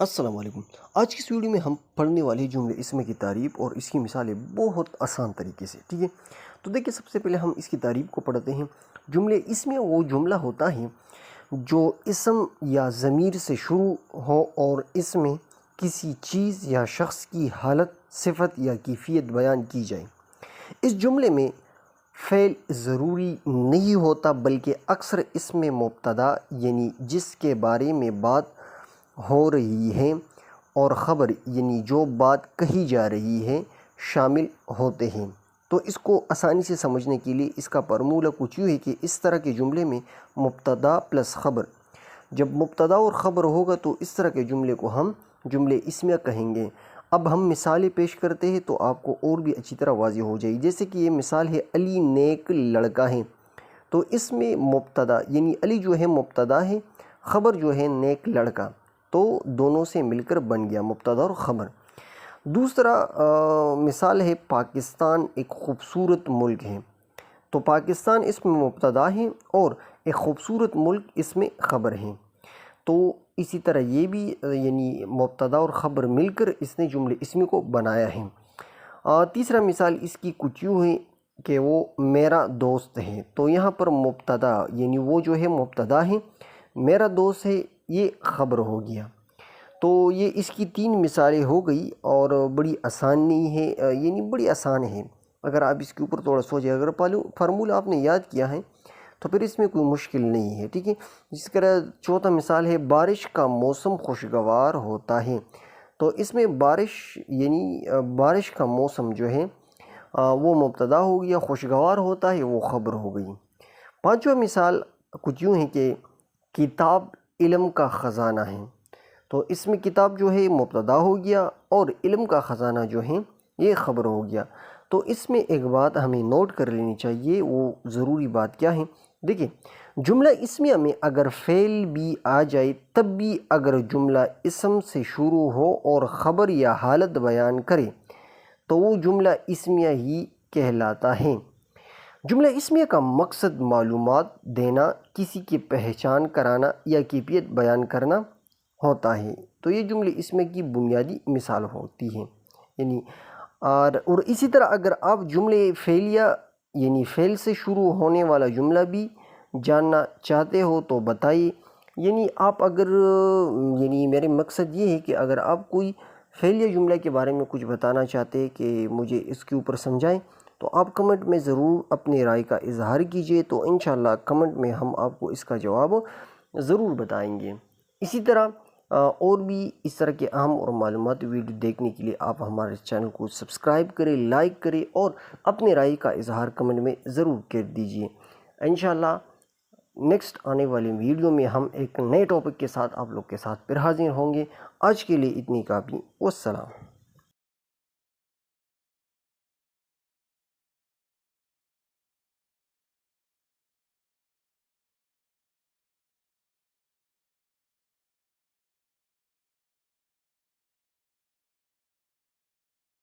السلام علیکم۔ آج کی اس ویڈیو میں ہم پڑھنے والے جملے اسم کی تعریف اور اس کی مثالیں بہت آسان طریقے سے، ٹھیک ہے؟ تو دیکھیں، سب سے پہلے ہم اس کی تعریف کو پڑھتے ہیں۔ جملے اسم وہ جملہ ہوتا ہے جو اسم یا ضمیر سے شروع ہو اور اس میں کسی چیز یا شخص کی حالت، صفت یا کیفیت بیان کی جائے۔ اس جملے میں فعل ضروری نہیں ہوتا، بلکہ اکثر اس میں مبتدا یعنی جس کے بارے میں بات ہو رہی ہے اور خبر یعنی جو بات کہی جا رہی ہے شامل ہوتے ہیں۔ تو اس کو آسانی سے سمجھنے کے لیے اس کا فارمولہ کچھ یوں ہے کہ اس طرح کے جملے میں مبتدا پلس خبر، جب مبتدا اور خبر ہوگا تو اس طرح کے جملے کو ہم جملے اسمیہ کہیں گے۔ اب ہم مثالیں پیش کرتے ہیں تو آپ کو اور بھی اچھی طرح واضح ہو جائے گی۔ جیسے کہ یہ مثال ہے، علی نیک لڑکا ہے۔ تو اس میں مبتدا یعنی علی جو ہے مبتدا ہے، خبر جو ہے نیک لڑکا، تو دونوں سے مل کر بن گیا مبتدا اور خبر۔ دوسرا مثال ہے، پاکستان ایک خوبصورت ملک ہے۔ تو پاکستان اس میں مبتدا ہے اور ایک خوبصورت ملک اس میں خبر ہے۔ تو اسی طرح یہ بھی یعنی مبتدا اور خبر مل کر اس نے جملے اسمی کو بنایا ہے۔ تیسرا مثال اس کی کچھ یوں ہے کہ وہ میرا دوست ہے۔ تو یہاں پر مبتدا یعنی وہ جو ہے مبتدا ہے، میرا دوست ہے یہ خبر ہو گیا۔ تو یہ اس کی 3 مثالیں ہو گئی اور بڑی آسانی ہے، یعنی بڑی آسان ہے اگر آپ اس کے اوپر تھوڑا سوچیں۔ اگر فارمولہ آپ نے یاد کیا ہے تو پھر اس میں کوئی مشکل نہیں ہے، ٹھیک ہے؟ جس طرح چوتھا مثال ہے، بارش کا موسم خوشگوار ہوتا ہے۔ تو اس میں بارش یعنی بارش کا موسم جو ہے وہ مبتدا ہو گیا، خوشگوار ہوتا ہے وہ خبر ہو گئی۔ پانچواں مثال کچھ یوں ہے کہ کتاب علم کا خزانہ ہے۔ تو اس میں کتاب جو ہے مبتدا ہو گیا اور علم کا خزانہ جو ہے یہ خبر ہو گیا۔ تو اس میں ایک بات ہمیں نوٹ کر لینی چاہیے، وہ ضروری بات کیا ہے؟ دیکھیں، جملہ اسمیہ میں اگر فعل بھی آ جائے تب بھی اگر جملہ اسم سے شروع ہو اور خبر یا حالت بیان کرے تو وہ جملہ اسمیہ ہی کہلاتا ہے۔ جملہ اسمیہ کا مقصد معلومات دینا، کسی کی پہچان کرانا یا کیفیت بیان کرنا ہوتا ہے۔ تو یہ جملے اسمیہ کی بنیادی مثال ہوتی ہے، یعنی اور اسی طرح اگر آپ جملے فعلیہ یعنی فعل سے شروع ہونے والا جملہ بھی جاننا چاہتے ہو تو بتائیے۔ یعنی آپ اگر یعنی میرے مقصد یہ ہے کہ اگر آپ کوئی فعلیہ جملہ کے بارے میں کچھ بتانا چاہتے ہیں کہ مجھے اس کے اوپر سمجھائیں تو آپ کمنٹ میں ضرور اپنی رائے کا اظہار کیجئے، تو انشاءاللہ کمنٹ میں ہم آپ کو اس کا جواب ضرور بتائیں گے۔ اسی طرح اور بھی اس طرح کے اہم اور معلوماتی ویڈیو دیکھنے کے لیے آپ ہمارے چینل کو سبسکرائب کریں، لائک کریں اور اپنے رائے کا اظہار کمنٹ میں ضرور کر دیجئے۔ انشاءاللہ نیکسٹ آنے والی ویڈیو میں ہم ایک نئے ٹاپک کے ساتھ آپ لوگ کے ساتھ پھر حاضر ہوں گے۔ آج کے لیے اتنی کافی، والسلام۔